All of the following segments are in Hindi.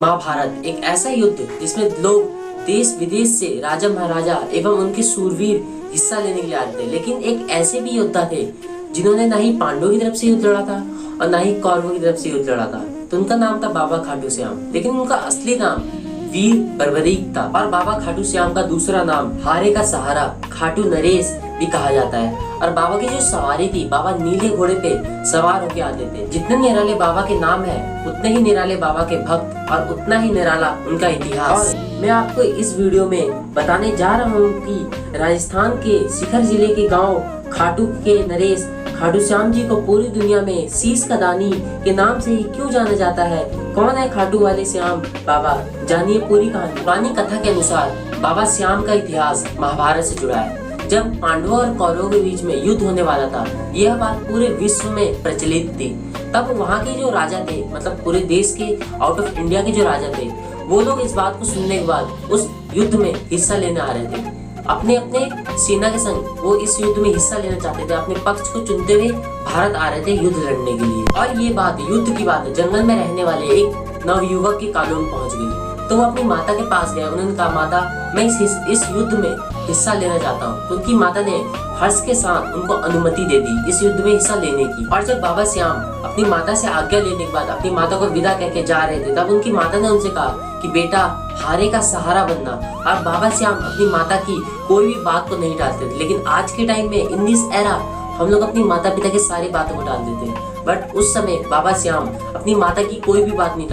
महाभारत एक ऐसा युद्ध जिसमें लोग देश विदेश से राजा महाराजा एवं उनके सूरवीर हिस्सा लेने के लिए आते थे। लेकिन एक ऐसे भी योद्धा थे जिन्होंने ना ही पांडवों की तरफ से युद्ध लड़ा था और ना ही कौरवों की तरफ से युद्ध लड़ा था। तो उनका नाम था बाबा खाटू श्याम, लेकिन उनका असली नाम वीर बर्बरीक था। और बाबा खाटू श्याम का दूसरा नाम हारे का सहारा खाटू नरेश भी कहा जाता है। और बाबा की जो सवारी थी, बाबा नीले घोड़े पे सवार होके आते थे। जितने निराले बाबा के नाम है उतने ही निराले बाबा के भक्त और उतना ही निराला उनका इतिहास। और मैं आपको इस वीडियो में बताने जा रहा हूँ कि राजस्थान के शिखर जिले के गांव खाटू के नरेश खाटू श्याम जी को पूरी दुनिया में शीश का दानी के नाम से ही क्यों जाना जाता है। कौन है खाटू वाले श्याम बाबा, जानिए पूरी कहानी। पुरानी कथा के अनुसार बाबा श्याम का इतिहास महाभारत से जुड़ा है। जब पांडवों और कौरवों के बीच में युद्ध होने वाला था, यह बात पूरे विश्व में प्रचलित थी। तब वहाँ के जो राजा थे, मतलब पूरे देश के आउट ऑफ इंडिया के जो राजा थे, वो लोग इस बात को सुनने के बाद उस युद्ध में हिस्सा लेने आ रहे थे। अपने अपने सेना के संग वो इस युद्ध में हिस्सा लेना चाहते थे। अपने पक्ष को चुनते हुए भारत आ रहे थे युद्ध लड़ने के लिए। और ये बात युद्ध की बात जंगल में रहने वाले एक नवयुवक के कानों में पहुंच गई। तो वो अपनी माता के पास गए। उन्होंने कहा, माता मैं इस युद्ध में हिस्सा लेना चाहता हूँ। तो उनकी माता ने हर्ष के साथ उनको अनुमति दे दी इस युद्ध में हिस्सा लेने की। और जब बाबा श्याम अपनी माता से आज्ञा लेने के बाद अपनी माता को विदा करके जा रहे थे, तब उनकी माता ने उनसे कहा कि बेटा हारे का सहारा बनना। और बाबा श्याम अपनी माता की कोई भी बात को नहीं टालते थे। लेकिन आज के टाइम में इन दिस एरा हम लोग अपनी माता पिता की सारी बातों को टाल देते हैं, बट उस समय बाबा श्याम अपनी माता की कोई भी बात नहीं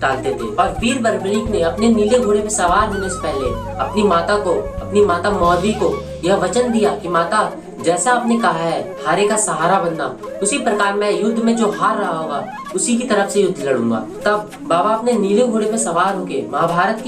टालते थे। और वीर बर्बरीक ने अपने नीले घोड़े पे सवार होने से पहले अपनी माता मौलवी को यह वचन दिया कि माता, जैसा आपने कहा है हारे का सहारा बनना, उसी प्रकार मैं युद्ध में जो हार रहा होगा उसी की तरफ से युद्ध लड़ूंगा। तब बाबा अपने नीले घोड़े पे सवार होके महाभारत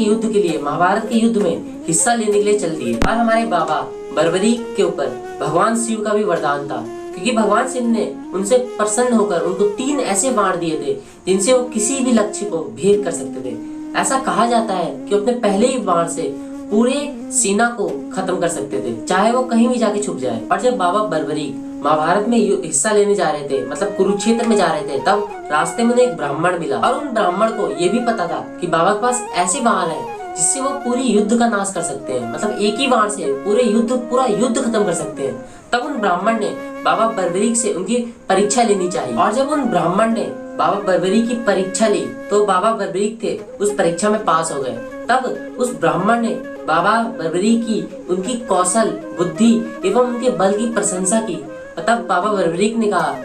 के युद्ध में हिस्सा लेने के लिए चल दिए। और हमारे बाबा बर्बरीक के ऊपर भगवान शिव का भी वरदान था, क्योंकि भगवान शिव ने उनसे प्रसन्न होकर उनको 3 ऐसे बाण दिए थे जिनसे वो किसी भी लक्ष्य को भेद कर सकते थे। ऐसा कहा जाता है कि अपने पहले ही बाण से पूरे सेना को खत्म कर सकते थे, चाहे वो कहीं भी जाके छुप जाए। और जब बाबा बर्बरीक महाभारत में हिस्सा लेने जा रहे थे, मतलब कुरुक्षेत्र में जा रहे थे, तब रास्ते में उन्हें एक ब्राह्मण मिला। और उन ब्राह्मण को ये भी पता था कि बाबा के पास ऐसे बाण है जिससे वो पूरी युद्ध का नाश कर सकते हैं, मतलब एक ही बाण से पूरा युद्ध खत्म कर सकते हैं। तब उन ब्राह्मण ने बाबा बर्बरीक से उनकी परीक्षा लेनी चाहिए। और जब उन ब्राह्मण ने बाबा बर्बरीक की परीक्षा ली तो बाबा बर्बरीक थे उस परीक्षा में पास हो गए। तब उस ब्राह्मण ने बाबा बर्बरीक की उनकी कौशल, बुद्धि एवं उनके बल की प्रशंसा की। तब बाबा बर्बरीक ने कहा,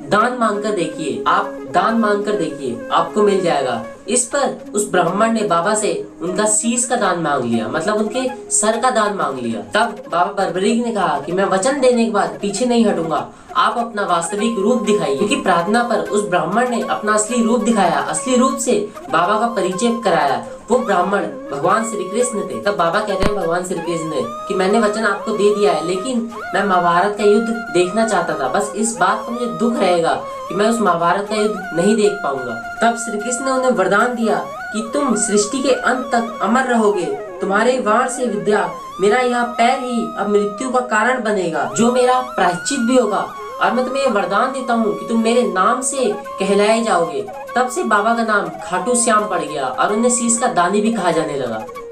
दान मांगकर देखिए, आप दान मांगकर देखिए, आपको मिल जाएगा। इस पर उस ब्राह्मण ने बाबा से उनका शीश का दान मांग लिया, मतलब उनके सर का दान मांग लिया। तब बाबा बर्बरीक ने कहा कि मैं वचन देने के बाद पीछे नहीं हटूंगा, आप अपना वास्तविक रूप दिखाइए। क्योंकि प्रार्थना पर उस ब्राह्मण ने अपना असली रूप दिखाया, असली रूप से बाबा का परिचय कराया। वो ब्राह्मण भगवान श्री कृष्ण थे। तब बाबा कहते हैं भगवान श्री कृष्ण ने कि मैंने वचन आपको दे दिया है, लेकिन मैं महाभारत का युद्ध देखना चाहता था। बस इस बात का मुझे दुख रहेगा कि मैं उस महाभारत का युद्ध नहीं देख पाऊंगा। तब श्री कृष्ण ने उन्हें वरदान दिया कि तुम सृष्टि के अंत तक अमर रहोगे। तुम्हारे वाण से विद्या मेरा यह पैर ही अब मृत्यु का कारण बनेगा, जो मेरा प्रायश्चित भी होगा। और मैं तुम्हें वरदान देता हूँ कि तुम मेरे नाम से कहलाए जाओगे। तब से बाबा का नाम खाटू श्याम पड़ गया और उन्हें शीश का दानी भी कहा जाने लगा।